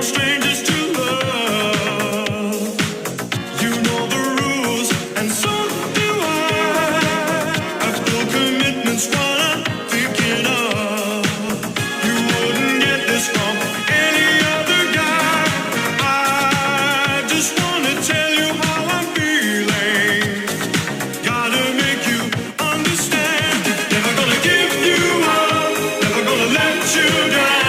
strangers to love. You know the rules, and so do I. I've full commitments, what I'm thinking of. You wouldn't get this from any other guy. I just wanna tell you how I'm feeling. Gotta make you understand. Never gonna give you up, never gonna let you down.